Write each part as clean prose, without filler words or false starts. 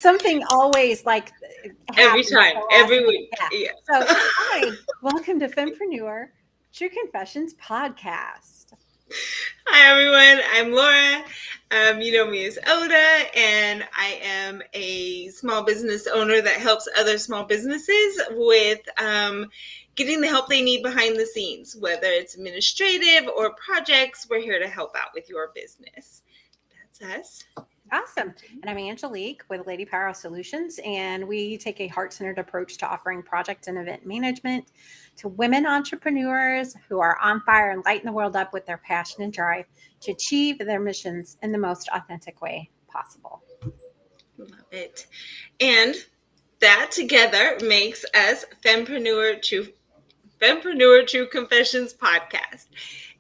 something always like Every happens time, at the last every minute. week. Yeah. Yeah. So, hi, welcome to Fempreneur True Confessions podcast. Hi, everyone. I'm Laura. You know me as Oda, and I am a small business owner that helps other small businesses with getting the help they need behind the scenes, whether it's administrative or projects. We're here to help out with your business. That's us. Awesome. And I'm Angelique with Lady Power Solutions, and we take a heart centered approach to offering project and event management to women entrepreneurs who are on fire and lighting the world up with their passion and drive to achieve their missions in the most authentic way possible. Love it. And that together makes us Fempreneur True Confessions podcast.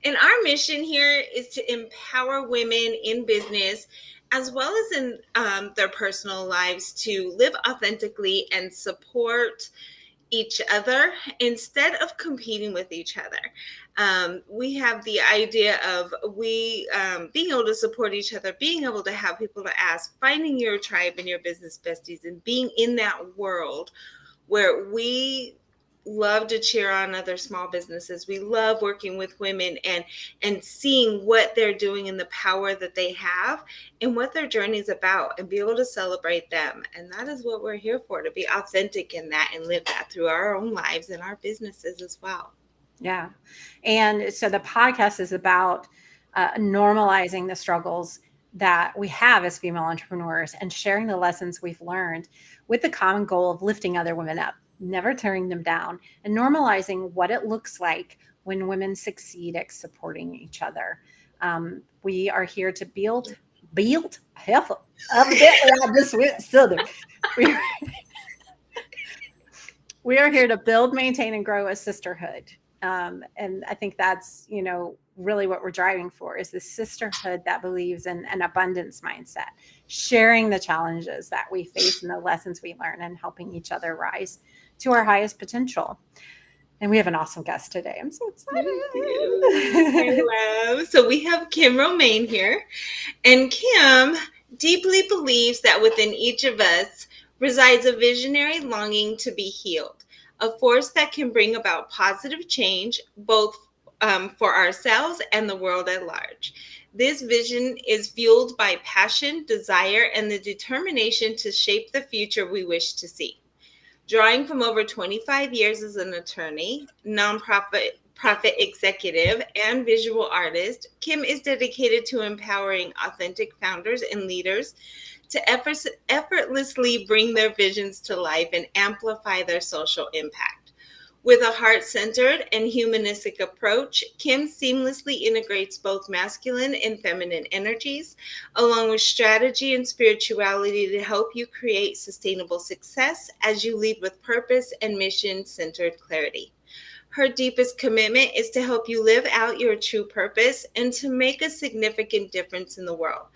And our mission here is to empower women in business as well as in their personal lives to live authentically and support each other instead of competing with each other. We have the idea of being able to support each other, being able to have people to ask, finding your tribe and your business besties, and being in that world where we love to cheer on other small businesses. We love working with women and seeing what they're doing and the power that they have and what their journey is about and be able to celebrate them. And that is what we're here for, to be authentic in that and live that through our own lives and our businesses as well. Yeah. And so the podcast is about normalizing the struggles that we have as female entrepreneurs and sharing the lessons we've learned with the common goal of lifting other women up, never tearing them down, and normalizing what it looks like when women succeed at supporting each other. We are here to build, evidently I just went southern. We, we are here to build, maintain, and grow a sisterhood. And I think that's, really what we're driving for is the sisterhood that believes in an abundance mindset, sharing the challenges that we face and the lessons we learn and helping each other rise to our highest potential. And we have an awesome guest today. I'm so excited. Hello. So we have Kim Romain here, and Kim deeply believes that within each of us resides a visionary longing to be healed, a force that can bring about positive change both for ourselves and the world at large. This vision is fueled by passion, desire, and the determination to shape the future we wish to see. Drawing from over 25 years as an attorney, profit executive, and visual artist, Kim is dedicated to empowering authentic founders and leaders to effortlessly bring their visions to life and amplify their social impact. With a heart-centered and humanistic approach, Kim seamlessly integrates both masculine and feminine energies, along with strategy and spirituality to help you create sustainable success as you lead with purpose and mission-centered clarity. Her deepest commitment is to help you live out your true purpose and to make a significant difference in the world.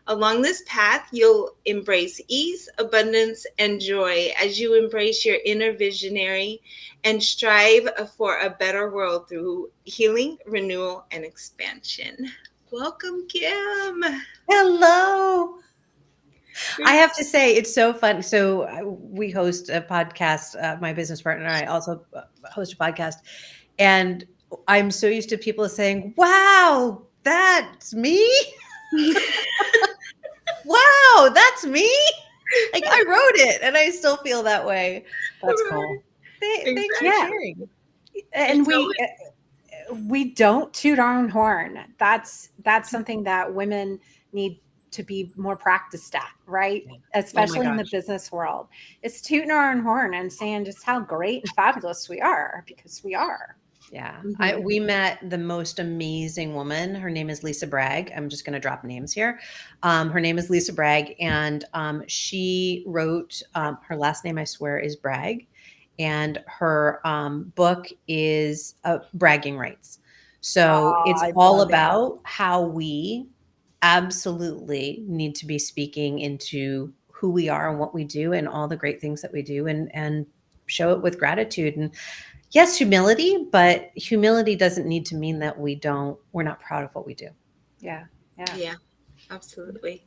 Along this path, you'll embrace ease, abundance, and joy as you embrace your inner visionary and strive for a better world through healing, renewal, and expansion. Welcome, Kim. Hello. I have to say, it's so fun. So we host a podcast. My business partner and I also host a podcast. And I'm so used to people saying, wow, that's me. Wow, that's me. Like I wrote it and I still feel that way. That's cool. Thanks for Yeah. sharing. And we don't toot our own horn. That's something that women need to be more practiced at, right? Especially in the gosh. business world. It's tooting our own horn and saying just how great and fabulous we are because we are. Yeah. Mhm. We met the most amazing woman. Her name is Lisa Bragg. I'm just going to drop names here. Her name is Lisa Bragg, and she wrote her last name, I swear, is Bragg. And her book is Bragging Rights. So Oh, it's I all love it. about how we absolutely need to be speaking into who we are and what we do and all the great things that we do and show it with gratitude. And yes, humility, but humility doesn't need to mean that we're not proud of what we do. Yeah. Yeah, absolutely.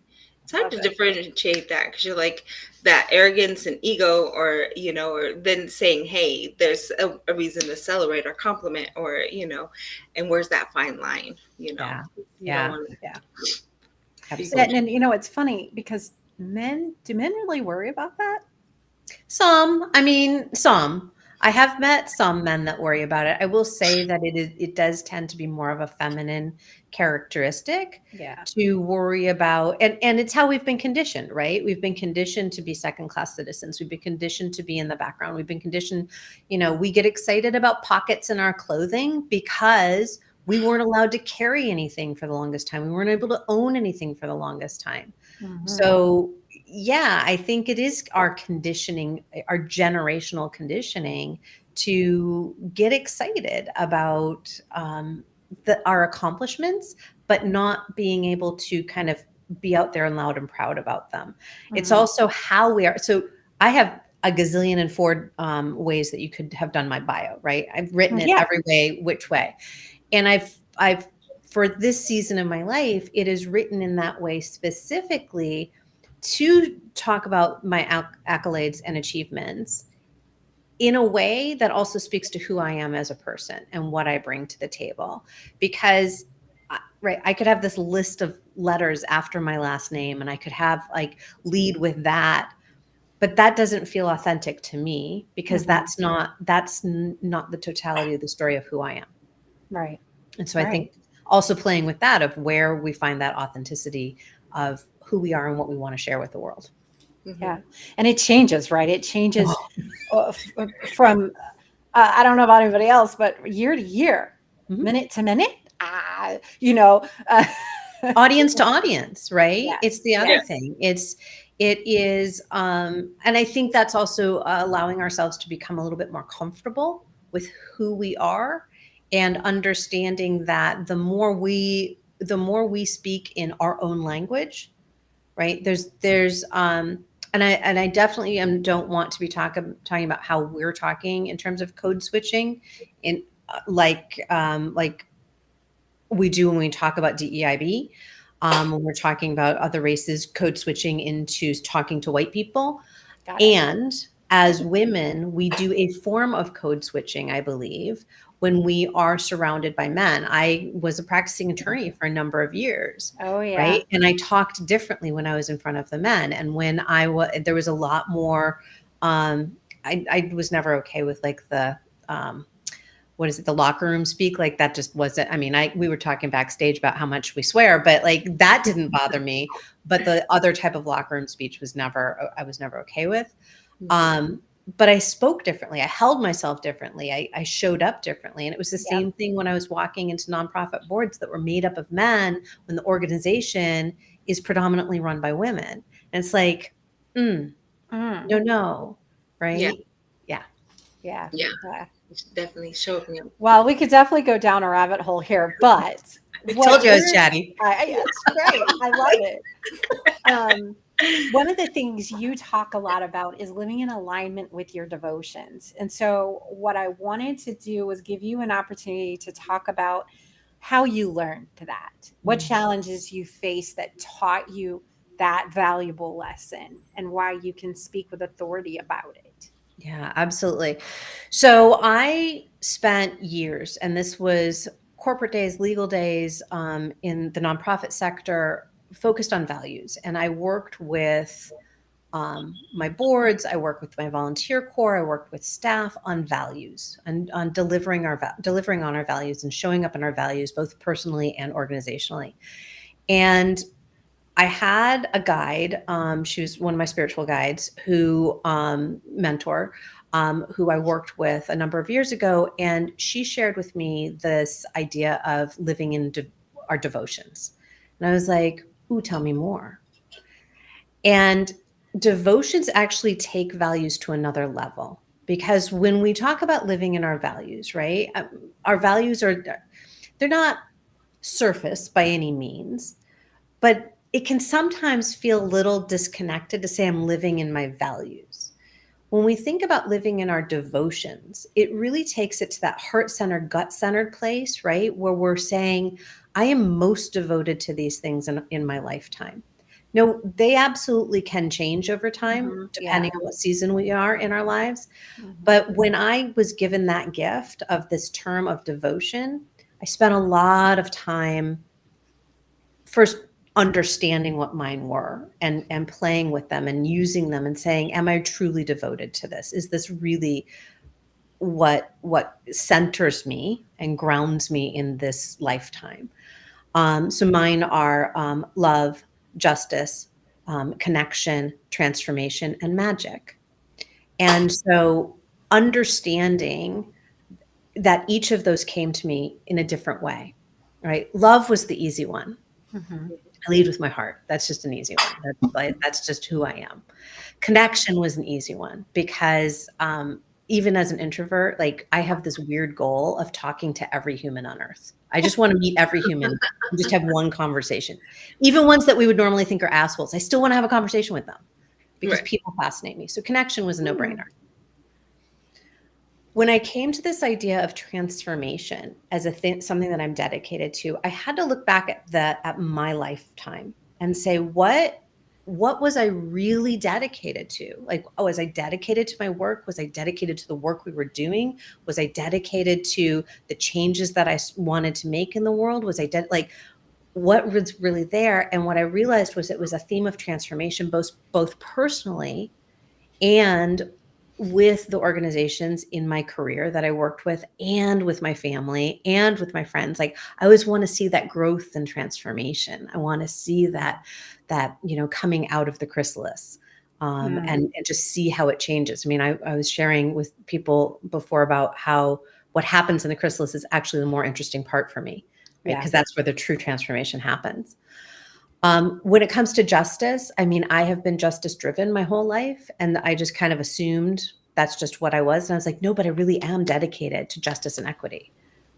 It's hard to differentiate that because you're like that arrogance and ego, or or then saying, "Hey, there's a reason to celebrate or compliment," or and where's that fine line? Yeah. You don't Yeah. want to Yeah. be. Absolutely. And it's funny because do men really worry about that? Some, I mean, some. I have met some men that worry about it. I will say that it does tend to be more of a feminine characteristic Yeah. to worry about, and it's how we've been conditioned, right? We've been conditioned to be second class citizens. We've been conditioned to be in the background. We've been conditioned, we get excited about pockets in our clothing because we weren't allowed to carry anything for the longest time. We weren't able to own anything for the longest time. Mhm. So, yeah, I think it is our conditioning, our generational conditioning to get excited about our accomplishments, but not being able to kind of be out there and loud and proud about them. It's Mhm. also how we are. So, I have a gazillion and four ways that you could have done my bio, right? I've written it Yeah. every way, which way. And I've for this season of my life, it is written in that way specifically to talk about my accolades and achievements in a way that also speaks to who I am as a person and what I bring to the table. Because, right, I could have this list of letters after my last name and I could have like lead with that, but that doesn't feel authentic to me because Mhm. not the totality of the story of who I am. Right. And so I Right. think also playing with that of where we find that authenticity of who we are and what we want to share with the world. Yeah. And it changes, right? It changes Oh. from I don't know about anybody else, but year to year, Mhm. minute to minute, you know, uh, Audience to audience, right? It's yes, the other yes. thing. It is, and I think that's also allowing ourselves to become a little bit more comfortable with who we are and understanding that the more we speak in our own language, right? And I definitely don't want to be talking about how we're talking in terms of code switching in like we do when we talk about DEIB. When we're talking about other races, code switching into talking to white people. Got it. And as women, we do a form of code switching, I believe, when we are surrounded by men. I was a practicing attorney for a number of years, Oh, yeah. right? And I talked differently when I was in front of the men. And when there was a lot more, I was never okay with like what is it, the locker room speak, like that just wasn't, I mean, we were talking backstage about how much we swear, but like that didn't bother me, but the other type of locker room speech I was never okay with. um but I spoke differently, I held myself differently, I showed up differently, and it was the Yep. same thing when I was walking into nonprofit boards that were made up of men when the organization is predominantly run by women, and it's like, Mm. no, Yeah, right? Yeah. Yeah. yeah, Yeah. it's definitely showing up. Well, we could definitely go down a rabbit hole here, but I told what you I was we're chatty. it's great. I love it. Um, one of the things you talk a lot about is living in alignment with your devotions. And so, what I wanted to do was give you an opportunity to talk about how you learned that, what Mm. challenges you faced that taught you that valuable lesson, and why you can speak with authority about it. Yeah, absolutely. So I spent years, and this was corporate days, legal days, in the nonprofit sector, focused on values. And I worked with my boards, I worked with my volunteer corps, I worked with staff on values and on delivering on our values and showing up in our values, both personally and organizationally. And I had a guide. She was one of my spiritual guides, mentor, who I worked with a number of years ago. And she shared with me this idea of living in our devotions. And I was like, ooh, tell me more. And devotions actually take values to another level. Because when we talk about living in our values, right, our values they're not surface by any means, but it can sometimes feel a little disconnected to say I'm living in my values. When we think about living in our devotions, it really takes it to that heart-centered, gut-centered place, right? Where we're saying, I am most devoted to these things in my lifetime. No, they absolutely can change over time, Yeah. depending on what season we are in our lives. Mhm. But when I was given that gift of this term of devotion, I spent a lot of time first understanding what mine were and playing with them and using them and saying, am I truly devoted to this? Is this really what centers me and grounds me in this lifetime? So mine are love, justice, connection, transformation, and magic. And so understanding that each of those came to me in a different way, right? Love was the easy one. Mhm. I lead with my heart. That's just an easy one. That's just who I am. Connection was an easy one because even as an introvert, like I have this weird goal of talking to every human on earth. I just want to meet every human and just have one conversation. Even ones that we would normally think are assholes, I still want to have a conversation with them because Right. people fascinate me. So connection was a Hmm. no-brainer. When I came to this idea of transformation as a thing, something that I'm dedicated to, I had to look back at my lifetime and say, what was I really dedicated to? Like, oh, was I dedicated to my work? Was I dedicated to the work we were doing? Was I dedicated to the changes that wanted to make in the world? Was I like what was really there? And what I realized was it was a theme of transformation, both personally and with the organizations in my career that I worked with and with my family and with my friends. Like I always want to see that growth and transformation. I want to see that coming out of the chrysalis. Mm. And just see how it changes. I mean, I was sharing with people before about how what happens in the chrysalis is actually the more interesting part for me, right? Yeah. Because that's where the true transformation happens. When it comes to justice, I mean, I have been justice driven my whole life, and I just kind of assumed that's just what I was. And I was like, no, but I really am dedicated to justice and equity.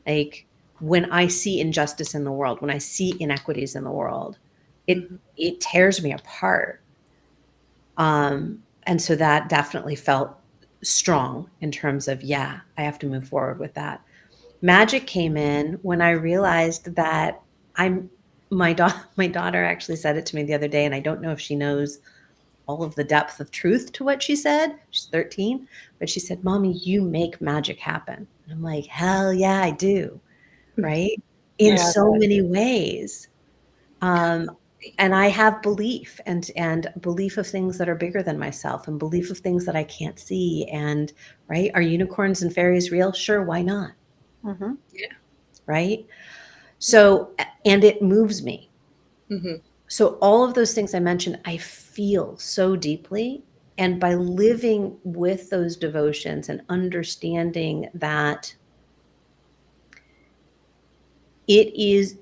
Like when I see injustice in the world, when I see inequities in the world, it Mhm. it tears me apart. And so that definitely felt strong in terms of, yeah, I have to move forward with that. Magic came in when I realized that I'm my daughter actually said it to me the other day, and I don't know if she knows all of the depth of truth to what she said. She's 13, but she said, "Mommy, you make magic happen." And I'm like, "Hell yeah, I do." Right? In Yeah. so many ways. Um, and I have belief and belief of things that are bigger than myself and belief of things that I can't see. And right, are unicorns and fairies real? Sure, why not? Hmm. Yeah. Right? So, and it moves me. Hmm. So, all of those things I mentioned, I feel so deeply. And by living with those devotions and understanding that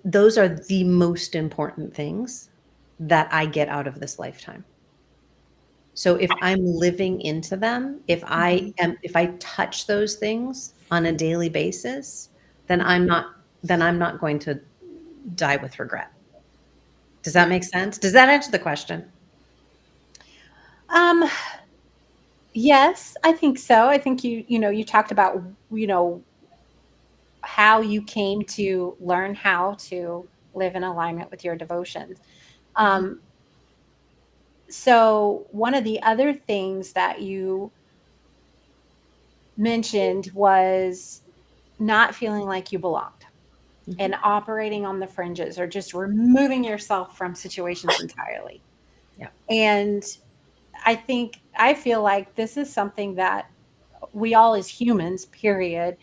those are the most important things that I get out of this lifetime. So, if I'm living into them, if I touch those things on a daily basis, then I'm not going to die with regret. Does that Yeah. make sense? Does that answer the question? Um, yes, I think so. I think you talked about, you know, how you came to learn how to live in alignment with your devotions. Mhm. Um, so one of the other things that you mentioned was not feeling like you belonged Mhm. and operating on the fringes or just removing yourself from situations entirely. Yeah. And I feel like this is something that we all as humans, period,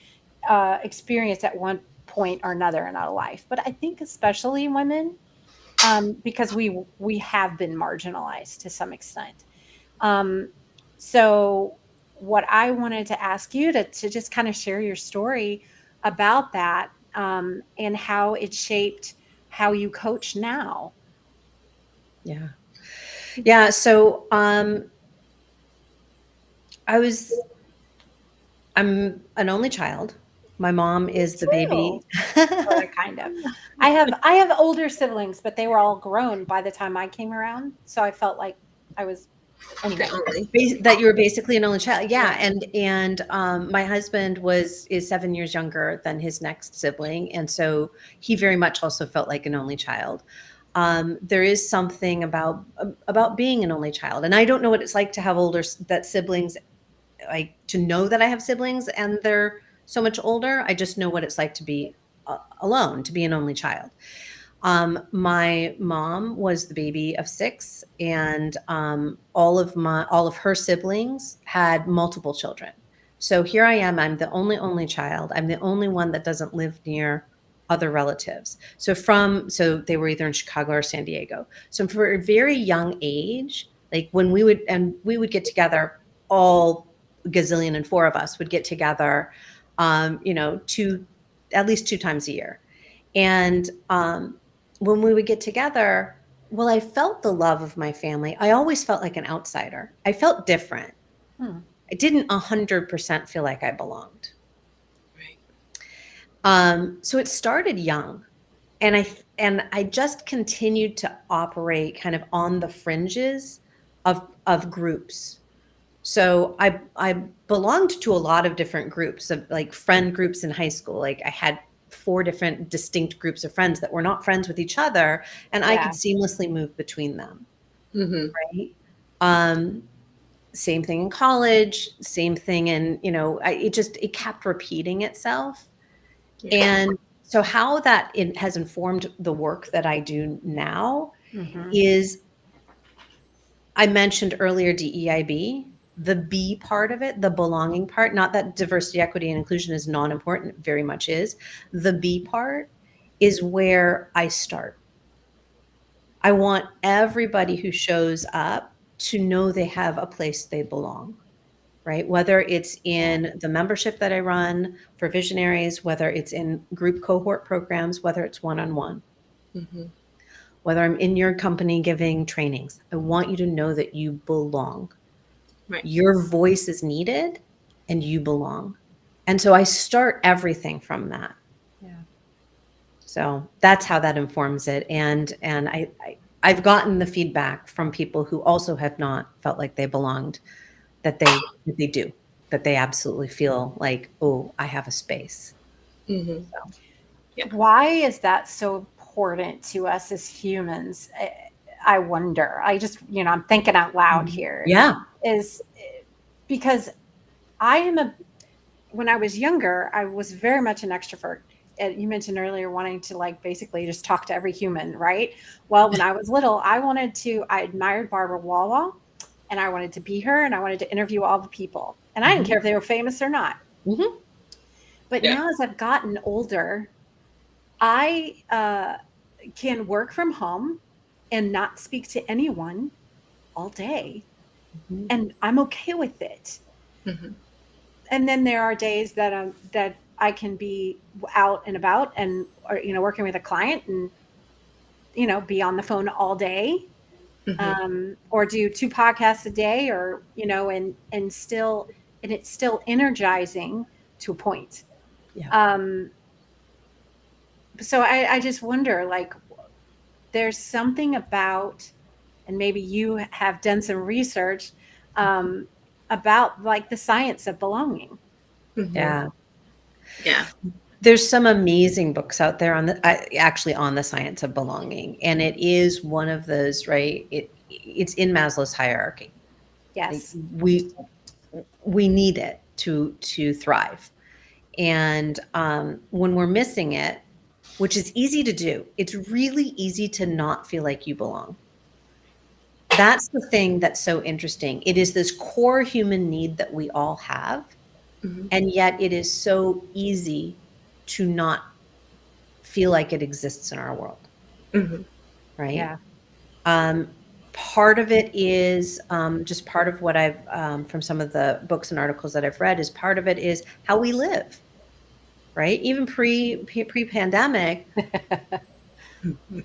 experience at one point or another in our life. But I think especially women, because we have been marginalized to some extent. Um, so what I wanted to ask you to just kind of share your story about that, and how it shaped how you coach now. Yeah. Yeah. So I was I'm an only child. My mom Me is the too. baby. Sort of, kind of. I have older siblings, but they were all grown by the time I came around. So I felt like I was The anyway. only. That you were basically an only child. Yeah. Yeah. And my husband is 7 years younger than his next sibling. And so he very much also felt like an only child. there is something about being an only child, and I don't know what it's like to have siblings, like to know that I have siblings and they're so much older. I just know what it's like to be alone, to be an only child. My mom was the baby of 6, and all of her siblings had multiple children. So here I am. I'm the only child. I'm the only one that doesn't live near other relatives. So they were either in Chicago or San Diego. So for a very young age, like when we would get together, all gazillion and 4 of us would get together, at least 2 times a year. And when we would get together, well, I felt the love of my family. I always felt like an outsider. I felt different. Hmm. I didn't 100% feel like I belonged. Right. So it started young, and I just continued to operate kind of on the fringes of groups. So I belonged to a lot of different groups, of like friend groups in high school. Like I had 4 different distinct groups of friends that were not friends with each other, and I could Yeah. seamlessly move between them. Mm-hmm. Right. Same thing in college, same thing in, it kept repeating itself. Yeah. And so how that it has informed the work that I do now Mm-hmm. is, I mentioned earlier DEIB, the B part of it, the belonging part, not that diversity, equity, and inclusion is not important, it very much is. The B part is where I start. I want everybody who shows up to know they have a place they belong, right? Whether it's in the membership that I run for visionaries, whether it's in group cohort programs, whether it's one-on-one, Mm-hmm. whether I'm in your company giving trainings, I want you to know that you belong. Right. Your voice is needed and you belong. And so I start everything from that. Yeah. So that's how that informs it. And I've gotten the feedback from people who also have not felt like they belonged, that they do, that they absolutely feel like, oh, I have a space. Mm-hmm. So Yeah. Why is that so important to us as humans? I wonder. I just, I'm thinking out loud here. yeah. Is because when I was younger, I was very much an extrovert. And you mentioned earlier wanting to like basically just talk to every human, right? Well, when I was little, I admired Barbara Walla, and I wanted to be her, and I wanted to interview all the people. And I didn't care if they were famous or not. Mm-hmm. But Yeah. now as I've gotten older, I can work from home and not speak to anyone all day, Mm-hmm. and I'm okay with it. Mm-hmm. And then there are days that I can be out and about, and or working with a client, and be on the phone all day, Mm-hmm. or do 2 podcasts a day, or and it's still energizing to a point. Yeah. Um, so I just wonder, like, there's something about, and maybe you have done some research um, about like the science of belonging. Mm-hmm. Yeah. Yeah. There's some amazing books out there actually on the science of belonging, and it is one of those, right? It's in Maslow's hierarchy. Like Yes. we need it to thrive, and when we're missing it, which is easy to do, it's really easy to not feel like you belong. That's the thing that's so interesting. It is this core human need that we all have, Mm-hmm. and yet it is so easy to not feel like it exists in our world, Mm-hmm. right? Yeah. Um, Part of it is just part of what I've from some of the books and articles that I've read, is part of it is how we live, right? Even pre-pandemic,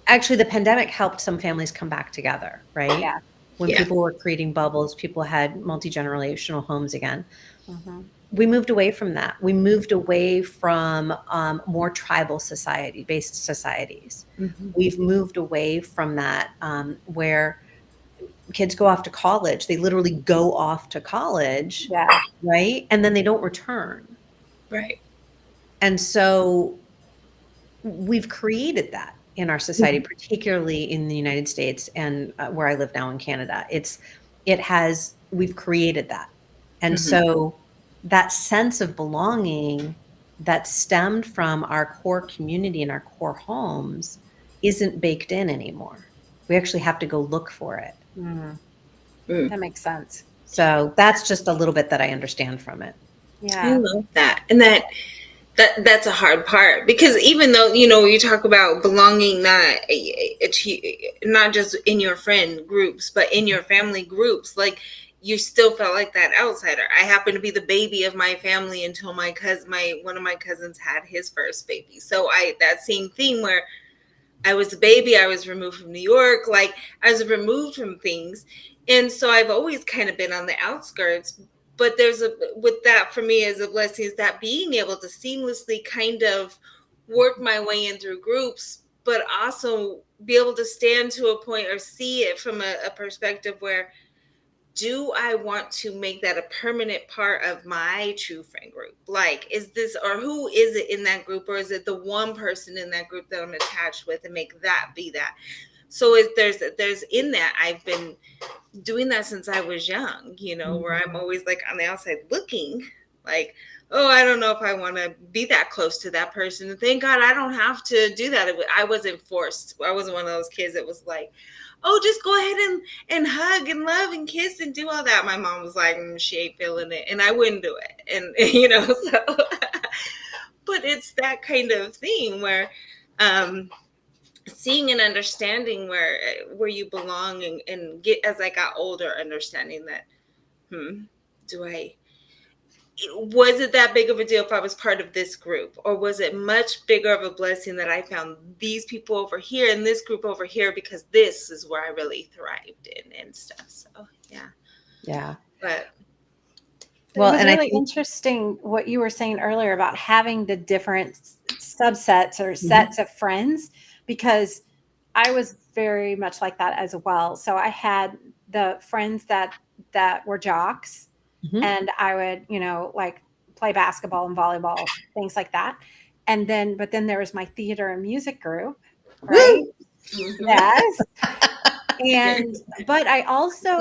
actually the pandemic helped some families come back together, right? Yeah. When Yeah. people were creating bubbles, people had multi-generational homes again. Hmm. We moved away from that. We moved away from more tribal based societies. Mm-hmm. We've moved away from that, where kids go off to college. They literally go off to college, Yeah. right? And then they don't return. Right. And so we've created that. in our society, particularly in the United States and where I live now in Canada. We've created that. And Mhm. so that sense of belonging that stemmed from our core community and our core homes isn't baked in anymore. We actually have to go look for it. Mm, Mm. that makes sense. So that's just a little bit that I understand from it. I Yeah. love that. And that's a hard part, because even though, you talk about belonging, not just in your friend groups but in your family groups, like, you still felt like that outsider. I happened to be the baby of my family until one of my cousins had his first baby. So that same theme where I was a baby, I was removed from New York, like, I was removed from things. And so I've always kind of been on the outskirts. But with that, for me, as a blessing, is that being able to seamlessly kind of work my way in through groups, but also be able to stand to a point or see it from a perspective where, do I want to make that a permanent part of my true friend group? Like, is this, or who is it in that group, or is it the one person in that group that I'm attached with, and make that be that? So there's in that, I've been doing that since I was young, where I'm always like on the outside looking, like, oh, I don't know if I want to be that close to that person. And thank God I don't have to do that. I wasn't forced. I wasn't one of those kids that was like, oh, just go ahead and hug and love and kiss and do all that. My mom was like, she ain't feeling it, and I wouldn't do it. And so but it's that kind of thing where seeing and understanding where you belong, and get, as I got older, understanding that, do I was it that big of a deal if I was part of this group, or was it much bigger of a blessing that I found these people over here and this group over here, because this is where I really thrived in and stuff. So Yeah. but It was And I really think interesting what you were saying earlier about having the different subsets or Mhm. sets of friends, because I was very much like that as well. So I had the friends that were jocks, Mhm. and I would, like play basketball and volleyball, things like that. But then there was my theater and music group, right? Woo! Yes. And but I also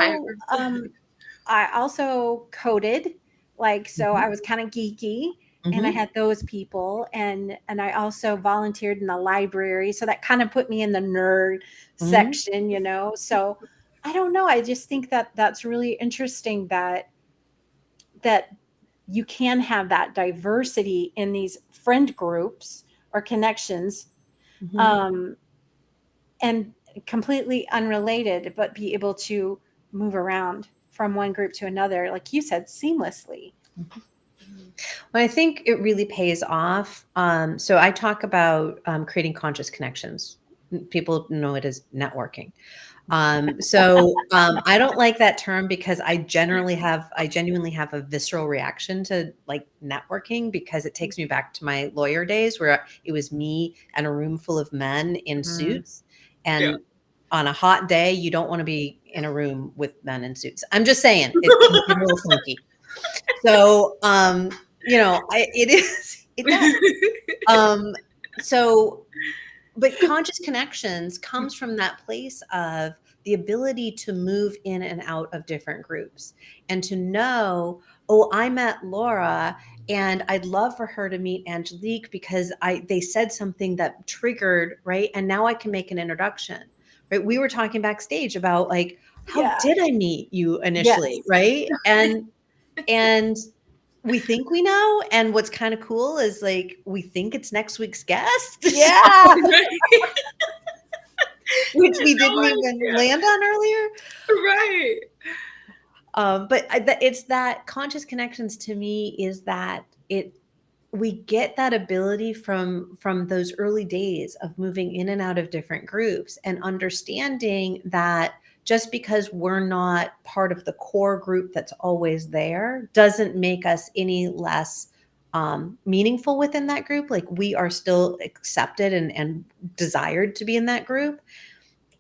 coded, like, so I Mhm. was kind of geeky, and I Mhm. had those people, and I also volunteered in the library, so that kind of put me in the nerd Mhm. section. So I don't know, I just think that that's really interesting that you can have that diversity in these friend groups or connections, Mhm. um, and completely unrelated, but be able to move around from one group to another, like you said, seamlessly. Well, I think it really pays off. So I talk about creating conscious connections. People know it as networking. I don't like that term because I genuinely have a visceral reaction to like networking, because it takes me back to my lawyer days where it was me and a room full of men in Mhm. suits. yeah. And on a hot day, you don't want to be in a room with men in suits. I'm just saying it can get a little funky. So, it is, it does. Um, so, but conscious connections comes from that place of the ability to move in and out of different groups and to know, oh, I met Laura and I'd love for her to meet Angelique because they said something that triggered, right? And now I can make an introduction. Right? We were talking backstage about like, how Yeah. did I meet you initially, Yes. right? And we think we know, and what's kind of cool is like we think it's next week's guest. Yeah. Which we didn't Oh, even yeah. land on earlier. Right. It's that conscious connections to me is that we get that ability from those early days of moving in and out of different groups and understanding that just because we're not part of the core group that's always there doesn't make us any less meaningful within that group. Like we are still accepted and desired to be in that group,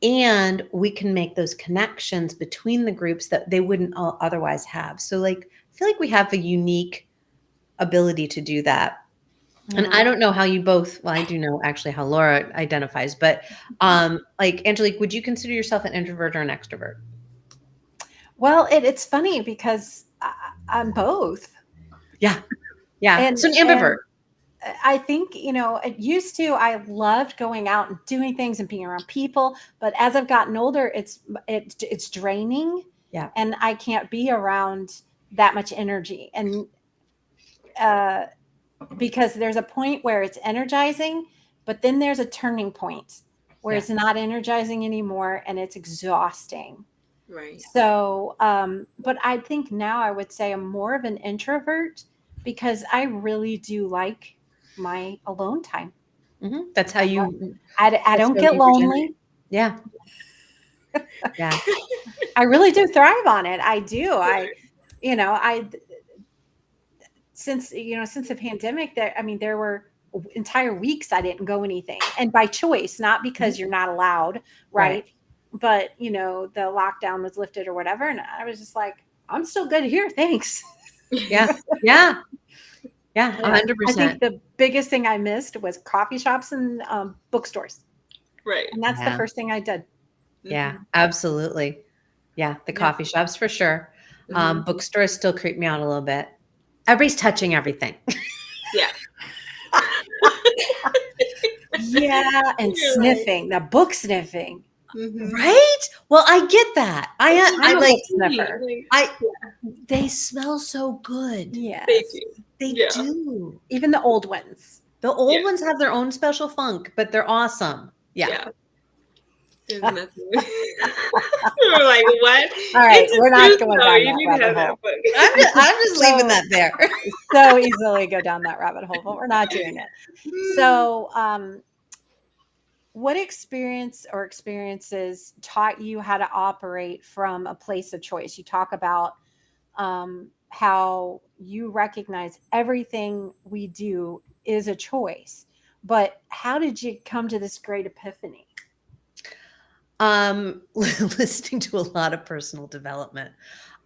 and we can make those connections between the groups that they wouldn't otherwise have. So like I feel like we have a unique ability to do that. And I don't know how you both, well, I do know actually how Laura identifies, but like Angelique, would you consider yourself an introvert or an extrovert? Well, it's funny because I'm both. Yeah. Yeah. And So an ambivert. I think, it used to, I loved going out and doing things and being around people. But as I've gotten older, it's draining, Yeah. and I can't be around that much energy. And uh, because there's a point where it's energizing, but then there's a turning point where Yeah. it's not energizing anymore and it's exhausting. Right. So, but I think now I would say I'm more of an introvert because I really do like my alone time. That's how you, I that's don't how get you regenerate. lonely. Yeah. Yeah. I really do thrive on it. I do. I since the pandemic, there were entire weeks I didn't go anything, and by choice, not because you're not allowed, Right. right? But the lockdown was lifted or whatever, and I was just like, I'm still good here, thanks. Yeah. Yeah. Yeah. I 100%. think the biggest thing I missed was coffee shops and bookstores, Right. and that's the Yeah. first thing I did. Yeah, absolutely. Yeah, the coffee shops for sure. Bookstores still creep me out a little bit. Everybody's touching everything. Yeah. Yeah, and You're sniffing, the book sniffing. Right? Well, I get that. I'm a like book sniffer. they smell so good. Yes. They do. They Yeah. do. Even the old ones. The old Yeah. ones have their own special funk, but they're awesome. Yeah. There's nothing. We're like, what? All right, It's a we're not truth, going though. down You that need to have rabbit that hole. book. I'm just leaving that there. So easily go down that rabbit hole, but we're not doing it. So, what experience or experiences taught you how to operate from a place of choice? You talk about how you recognize everything we do is a choice, but how did you come to this great epiphany? Listening to a lot of personal development.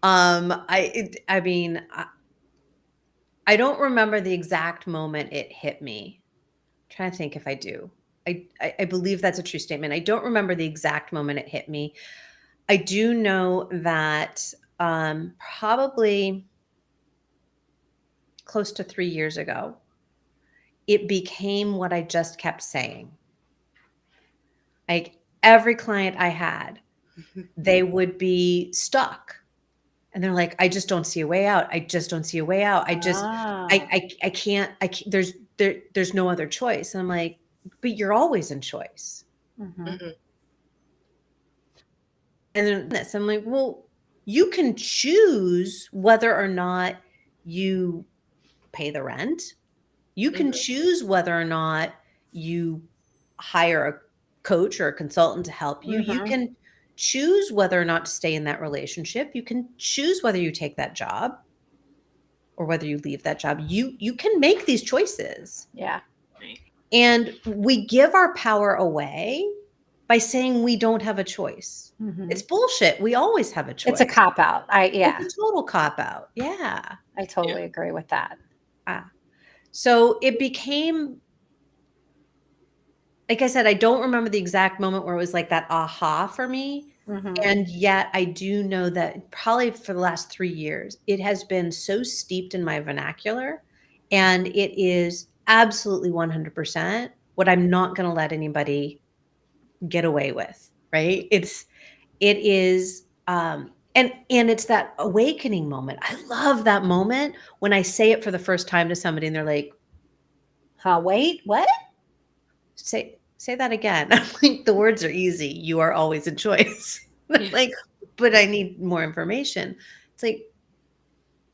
I mean, I don't remember the exact moment it hit me. I'm trying to think if I do. I believe that's a true statement. I don't remember the exact moment it hit me. I do know that probably close to 3 years ago, it became what I just kept saying. Like every client I had, they would be stuck. And they're like, I just don't see a way out. I just don't see a way out. I can't, there's no other choice. And I'm like, but you're always in choice. Mm-hmm. And then this, I'm like, well, you can choose whether or not you pay the rent. You can choose whether or not you hire a coach or a consultant to help you. You can choose whether or not to stay in that relationship. You can choose whether you take that job or whether you leave that job. You can make these choices. Yeah. And we give our power away by saying we don't have a choice. It's bullshit. We always have a choice. It's a cop out. It's a total cop out. Yeah. I totally agree with that. So it became, like I said, I don't remember the exact moment where it was like that aha for me. And yet I do know that probably for the last 3 years, it has been so steeped in my vernacular, and it is absolutely 100% what I'm not going to let anybody get away with, right? It is, and it's that awakening moment. I love that moment when I say it for the first time to somebody and they're like, wait, what? Say that again. I'm like, the words are easy. You are always in choice. Like, but I need more information. It's like,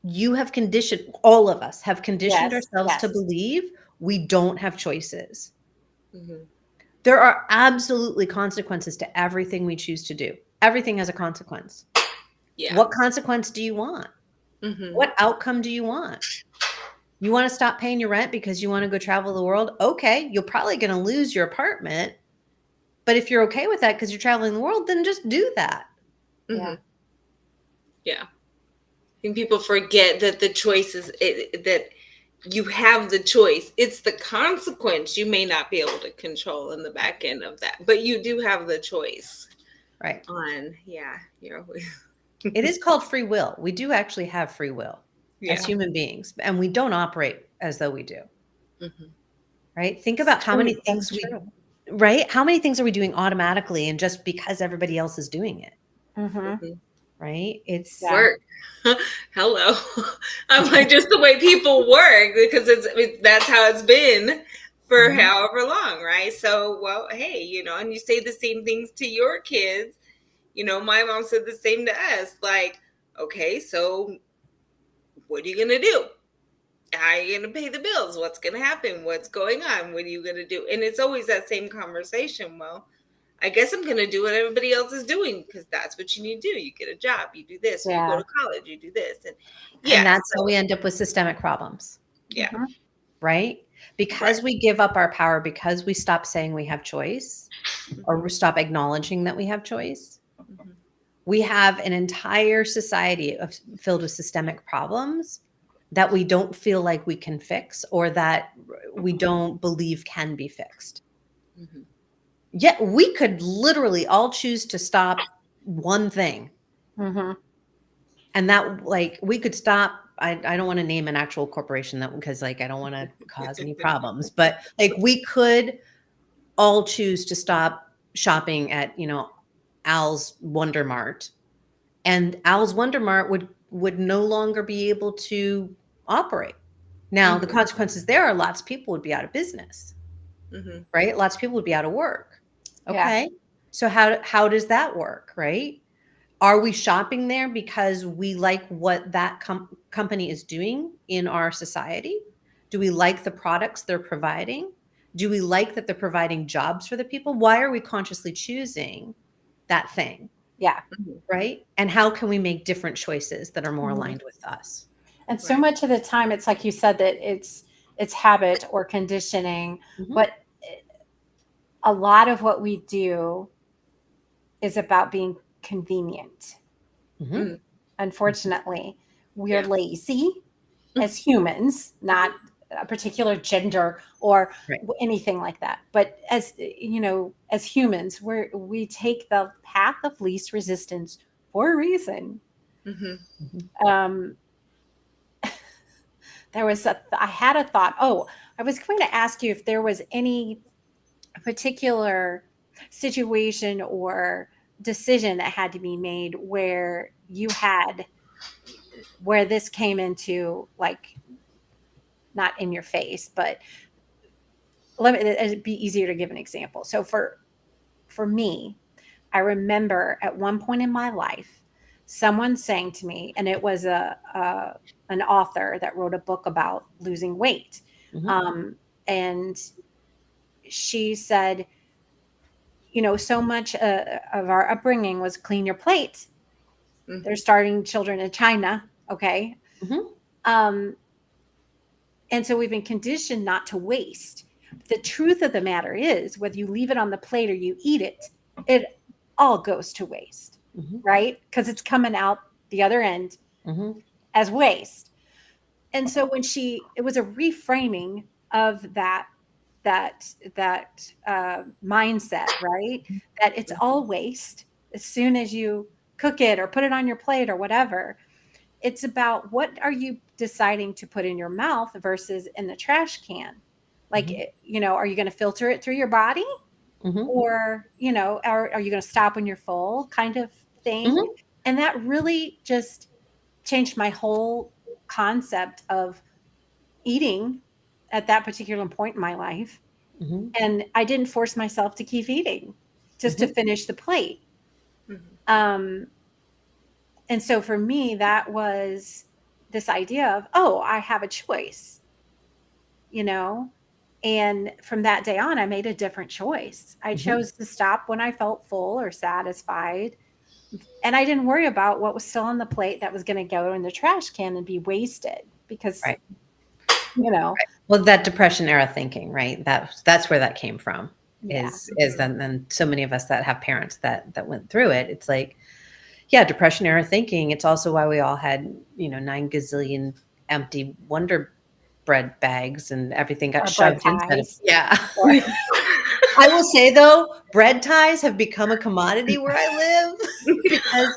you have conditioned, all of us have conditioned ourselves to believe we don't have choices. There are absolutely consequences to everything we choose to do. Everything has a consequence. Yeah. What consequence do you want? What outcome do you want? You want to stop paying your rent because you want to go travel the world? Okay, you're probably going to lose your apartment. But if you're okay with that because you're traveling the world, then just do that. Yeah. I think people forget that the choice is that you have the choice. It's the consequence you may not be able to control in the back end of that, but you do have the choice. Right. You're always, It is called free will. We do actually have free will as yeah. human beings, and we don't operate as though we do. Mm-hmm. Right? Think It's about how many true. That's things true. right? How many things are we doing automatically and just because everybody else is doing it, Mm-hmm. Mm-hmm. right? It's Yeah. Work. Hello. I'm like, just the way people work, because that's how it's been for Mhm. however long, right? So, well, hey, and you say the same things to your kids. My mom said the same to us. Like, okay, so what are you gonna do? How are you gonna pay the bills? What's gonna happen? What's going on? What are you gonna do? And it's always that same conversation. Well, I guess I'm gonna do what everybody else is doing, because that's what you need to do. You get a job, you do this, or you go Yeah. to college, you do this, and And yes, that's how we end up with systemic problems, yeah, Mm-hmm. right? right. Because we give up our power, because we stop saying we have choice or Mm-hmm. we stop acknowledging that we have choice. Mm-hmm. We have an entire society filled with systemic problems that we don't feel like we can fix or that we don't believe can be fixed. Mm-hmm. Yet we could literally all choose to stop one thing. Mm-hmm. And that, like, we could stop. I don't want to name an actual corporation that because, like, I don't want to cause any problems, but like, we could all choose to stop shopping at, Al's Wonder Mart, and Al's Wonder Mart would no longer be able to operate. Now, the Mm-hmm. consequences there are lots of people would be out of business, Mm-hmm. right? Lots of people would be out of work. Yeah. Okay. So how does that work, right? Are we shopping there because we like what that company is doing in our society? Do we like the products they're providing? Do we like that they're providing jobs for the people? Why are we consciously choosing that thing, Yeah. right? And how can we make different choices that are more Mhm. aligned with us? And so Right. much of the time, it's like you said that it's habit or conditioning, Mhm, but a lot of what we do is about being convenient. mhm, Mm-hmm. Unfortunately, we're Yeah. lazy as humans, not a particular gender or right. anything like that. But as humans, we take the path of least resistance for a reason. Mm-hmm. Mhm, Um, I had a thought. Oh, I was going to ask you if there was any particular situation or decision that had to be made where this came into, like, not in your face, but it'd be easier to give an example. So for me, I remember at one point in my life, someone saying to me, and it was an author that wrote a book about losing weight, mhm, um, and she said, so much of our upbringing was clean your plate. They're Mm-hmm. starting children in China, okay, mhm, um, and so we've been conditioned not to waste. The truth of the matter is, whether you leave it on the plate or you eat it, it all goes to waste, mhm, right? Because it's coming out the other end mhm, as waste. And so it was a reframing of that mindset, right? That it's all waste as soon as you cook it or put it on your plate or whatever. It's about, what are you deciding to put in your mouth versus in the trash can? Like, mhm, are you going to filter it through your body, mhm, or, are you going to stop when you're full, kind of thing? mhm, And that really just changed my whole concept of eating at that particular point in my life. mhm, And I didn't force myself to keep eating just to mhm, finish the plate. Mm-hmm. Um, and so for me, that was this idea of, oh, I have a choice, you know? And from that day on, I made a different choice. I mhm. chose to stop when I felt full or satisfied. And I didn't worry about what was still on the plate that was going to go in the trash can and be wasted because, Right. you know, Well, that depression era thinking, right? That's where that came from. yeah. Is then so many of us that have parents that went through it. It's like, yeah, depression era thinking. It's also why we all had 9 gazillion empty Wonder bread bags and everything got Or bread shoved inside of. ties. Yeah. Or I will say though, bread ties have become a commodity where I live because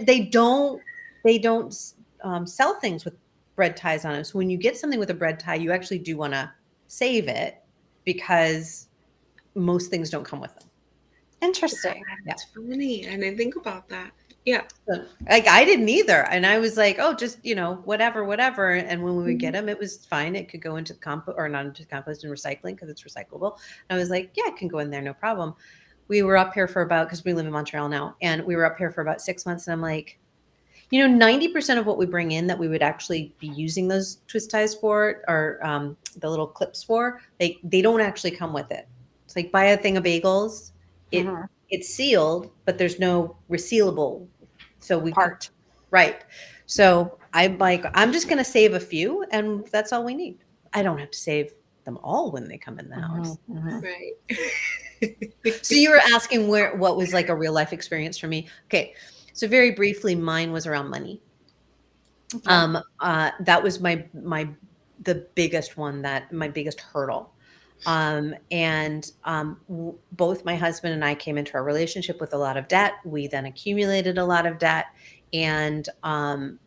they don't sell things with bread ties on them. So when you get something with a bread tie, you actually do want to save it because most things don't come with them. interesting. That's funny. I didn't think about that. Yeah. So, like I didn't either, and I was like, oh, just whatever. And when we would get them, it was fine. It could go into the compost or not into the compost and recycling because it's recyclable. And I was like, yeah, it can go in there, no problem. We were up here for because we live in Montreal now, and we were up here for about 6 months, and I'm like, 90% of what we bring in that we would actually be using those twist ties for or the little clips for, they don't actually come with it. It's like buy a thing of bagels. Mhm. It's sealed, but there's no resealable. So we could, Part. right. So I'm just going to save a few, and that's all we need. I don't have to save them all when they come in the house. Mhm. Right. So you were asking what was like a real life experience for me. Okay. So very briefly, mine was around money. Okay. That was the biggest one, that my biggest hurdle. Both my husband and I came into our relationship with a lot of debt. We then accumulated a lot of debt, and I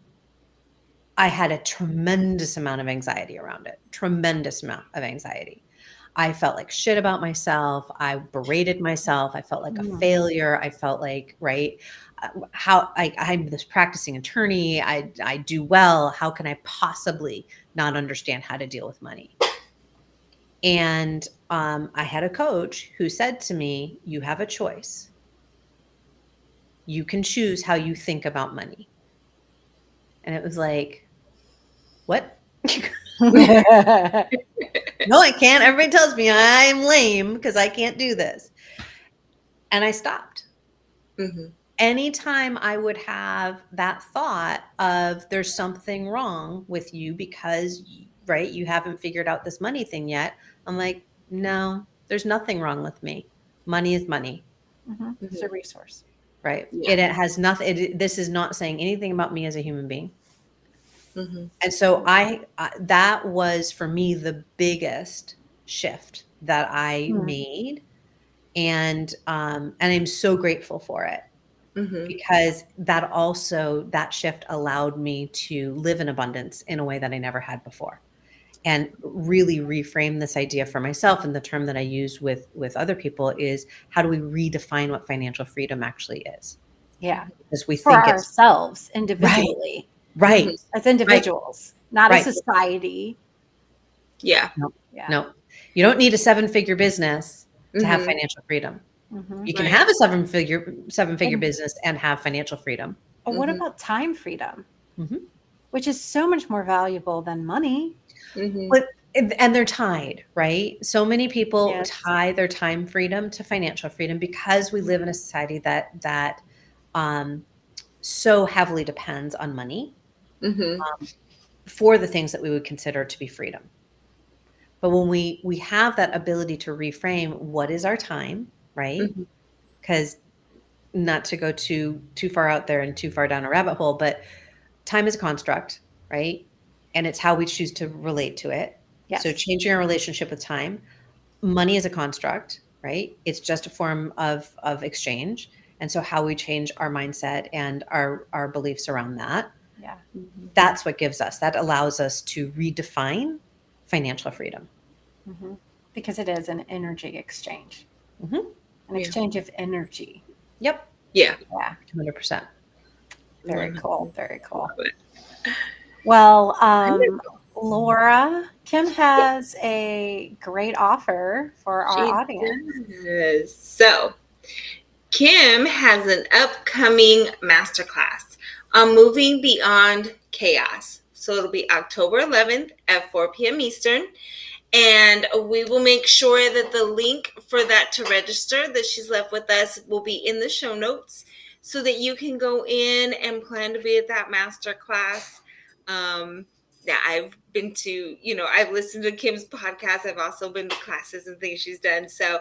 had a tremendous amount of anxiety around it. Tremendous amount of anxiety. I felt like shit about myself. I berated myself. I felt like a Mm. failure. I felt like, right, I'm this practicing attorney. I do well. How can I possibly not understand how to deal with money? And I had a coach who said to me, you have a choice. You can choose how you think about money. And it was like, what? No, I can't. Everybody tells me I'm lame because I can't do this. And I stopped. Mm-hmm. Anytime I would have that thought of there's something wrong with you because, right, you haven't figured out this money thing yet, I'm like, no, there's nothing wrong with me. Money is money, Mhm. It's a resource. right? Yeah. It has nothing. This is not saying anything about me as a human being. Mm-hmm. And so that was for me the biggest shift that I Mm. made. And I'm so grateful for it Mm-hmm. because that shift allowed me to live in abundance in a way that I never had before, and really reframe this idea for myself. And the term that I use with other people is, how do we redefine what financial freedom actually is? Yeah. Because we For think it's ourselves right, individually, right, as right, individuals, not a right. society. Yeah. No, Yeah. no, you don't need a 7-figure business to have Mm-hmm. financial freedom. Mhm. You can Right. have a seven figure And business and have financial freedom. what Mm-hmm. about time freedom, Mhm. which is so much more valuable than money? Mm-hmm. But and they're tied, right? So many people Yes. tie their time freedom to financial freedom because we live in a society that um, so heavily depends on money Mm-hmm. for the things that we would consider to be freedom. But when we have that ability to reframe what is our time, right? Mm-hmm. Because not to go too far out there and too far down a rabbit hole, but time is a construct, right? And it's how we choose to relate to it. So Yes. changing our relationship with time. Money is a construct, right? It's just a form of exchange. And so how we change our mindset and our beliefs around that, Yeah. that's what that allows us to redefine financial freedom. Mhm. Because it is an energy exchange, Hmm. an Yeah. exchange of energy. Yep. Yeah. Yeah. 100%. Very Love it. cool. Very cool. Love it. Well, Wonderful. Laura, Kim has a great offer for our She audience. does. So, Kim has an upcoming masterclass on moving beyond chaos. So, it'll be October 11th at 4 p.m. Eastern. And we will make sure that the link for that to register that she's left with us will be in the show notes so that you can go in and plan to be at that master class. Yeah, I've been to, I've listened to Kim's podcast. I've also been to classes and things she's done. So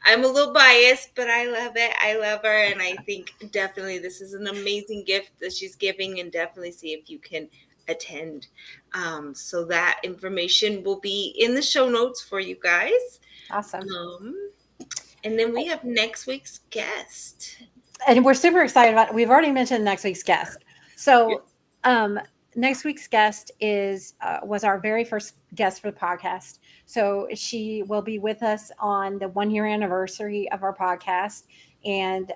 I'm a little biased, but I love it. I love her. And I think definitely this is an amazing gift that she's giving, and definitely see if you can attend. So that information will be in the show notes for you guys. Awesome. And then we have next week's guest. And we're super excited about it. We've already mentioned next week's guest. So, next week's guest is was our very first guest for the podcast. So she will be with us on the 1 year anniversary of our podcast, and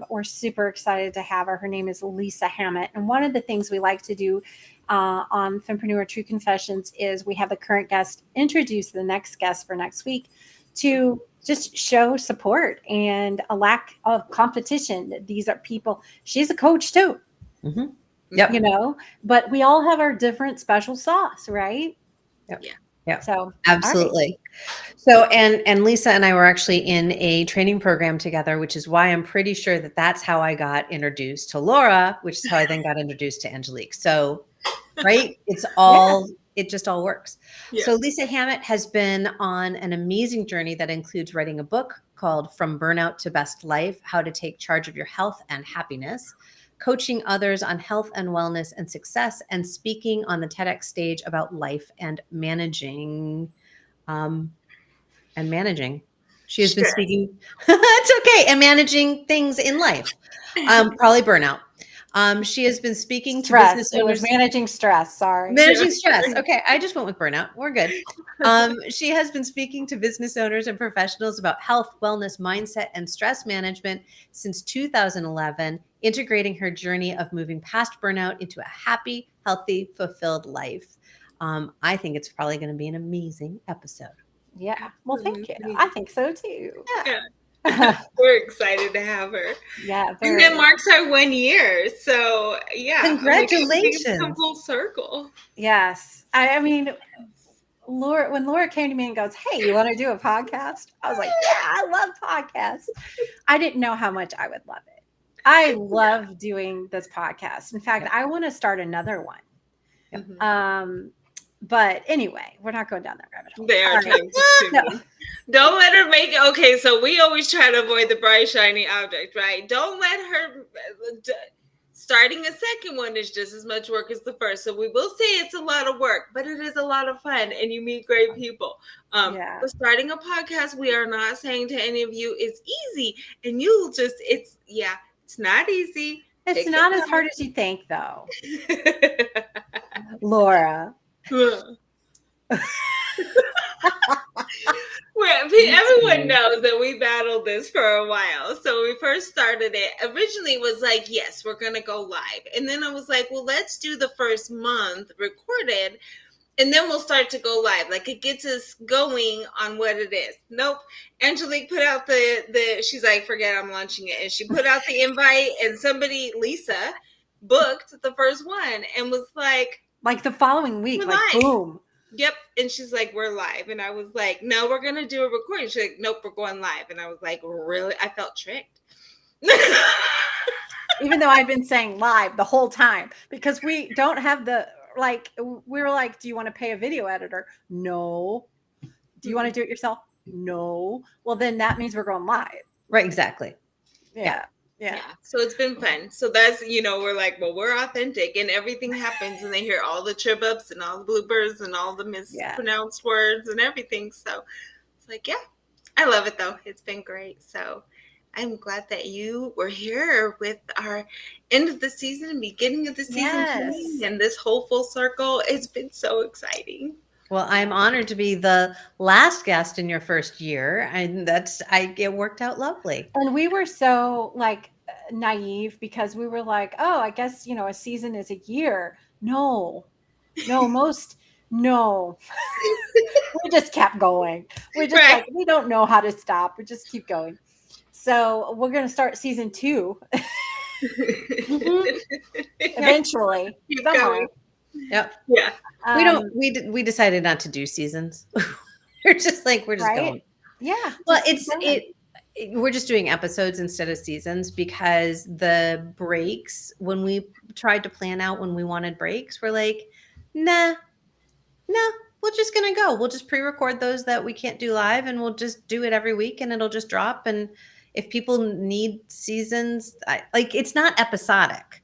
we're super excited to have her. Her name is Lisa Hammett, and one of the things we like to do on Fempreneur True Confessions is we have the current guest introduce the next guest for next week to just show support and a lack of competition. These are people. She's a coach too. Mm-hmm. Yep. You know, but we all have our different special sauce, right? Yep. Yeah. Yeah. So absolutely. Right. So and Lisa and I were actually in a training program together, which is why I'm pretty sure that that's how I got introduced to Laura, which is how I then got introduced to Angelique. So, right? It's all it just all works. Yeah. So Lisa Hammett has been on an amazing journey that includes writing a book called From Burnout to Best Life: How to Take Charge of Your Health and Happiness, coaching others on health and wellness and success, and speaking on the TEDx stage about life and managing. She has been speaking. It's okay. And managing things in life. Probably burnout. She has been speaking to business owners. It was managing stress. Sorry. Managing stress. Okay. I just went with burnout. We're good. She has been speaking to business owners and professionals about health, wellness, mindset, and stress management since 2011, integrating her journey of moving past burnout into a happy, healthy, fulfilled life. I think it's probably going to be an amazing episode. Yeah. Well, thank you. I think so too. Yeah. We're excited to have her. Yeah. And it marks our 1 year. So yeah. Congratulations. It's come full circle. Yes. I mean, when Laura came to me and goes, "Hey, you want to do a podcast?" I was like, "Yeah, I love podcasts." I didn't know how much I would love it. I love doing this podcast. In fact, I want to start another one. Mm-hmm. But anyway, we're not going down that rabbit hole. They are trying to no. Don't let her make it. Okay, so we always try to avoid the bright, shiny object, right? Don't let her. Starting a second one is just as much work as the first. So we will say it's a lot of work, but it is a lot of fun and you meet great people. But starting a podcast, we are not saying to any of you it's easy. And you'll just, it's not easy. It's not as hard as you think, though. Laura. Everyone knows that we battled this for a while. So when we first started it, originally it was like, yes, we're going to go live. And then I was like, well, let's do the first month recorded, and then we'll start to go live. Like it gets us going on what it is. Nope. Angelique put out the she's like, forget I'm launching it. And she put out the invite, and somebody, Lisa, booked the first one and was like the following week, like live. Boom. Yep. And she's like, we're live. And I was like, no, we're going to do a recording. She's like, nope, we're going live. And I was like, really? I felt tricked. Even though I've been saying live the whole time, because we don't have we were like, do you want to pay a video editor? No. Do you want to do it yourself? No. Well, then that means we're going live. Right. Exactly. Yeah. So it's been fun. So that's, we're like, well, we're authentic, and everything happens, and they hear all the trip ups and all the bloopers and all the mispronounced words and everything. So it's like, I love it though. It's been great. So I'm glad that you were here with our end of the season, beginning of the season, and this whole full circle. It's been so exciting. Well, I'm honored to be the last guest in your first year, and it worked out lovely. And we were so naive, because we were like, oh, I guess, a season is a year. No. We just kept going. We just we don't know how to stop. We just keep going. So we're going to start season 2 eventually. Somewhere. Yep. Yeah. We decided not to do seasons. we're just going. Yeah. Well, we're just doing episodes instead of seasons, because the breaks, when we tried to plan out when we wanted breaks, we're like, nah, we're just going to go. We'll just pre-record those that we can't do live, and we'll just do it every week, and it'll just drop. And if people need seasons, it's not episodic.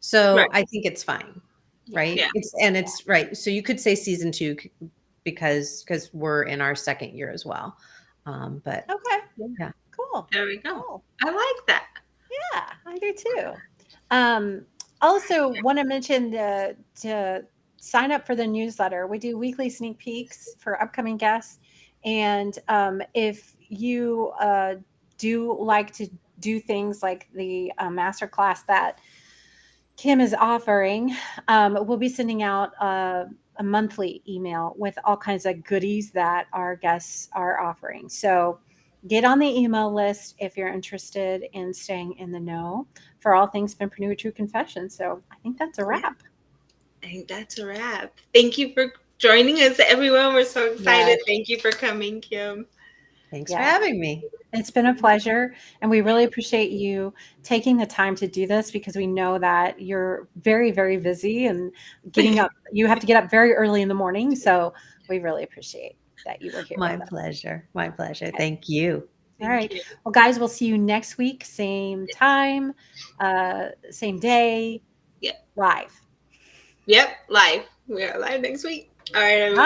So I think it's fine. right? Yeah. It's right. So you could say season 2 because we're in our second year as well. But Okay. yeah. Cool. There we go. Cool. I like that. Yeah, I do too. Um, also, want to mention to sign up for the newsletter. We do weekly sneak peeks for upcoming guests, and if you do like to do things like the master class that Kim is offering, we'll be sending out a monthly email with all kinds of goodies that our guests are offering. So get on the email list if you're interested in staying in the know for all things Fempreneur True Confession. So I think that's a wrap. I think that's a wrap. Thank you for joining us, everyone. We're so excited. Yes. Thank you for coming, Kim. Thanks for Yes. having me. It's been a pleasure. And we really appreciate you taking the time to do this because we know that you're very, very busy and getting up. You have to get up very early in the morning. So we really appreciate that you were here My with us. pleasure. My pleasure. Okay. Thank you. All Thank right. you. Well, guys, we'll see you next week. Same time, same day, Yep. live. Yep. Live. We are live next week. All right, everyone. Bye.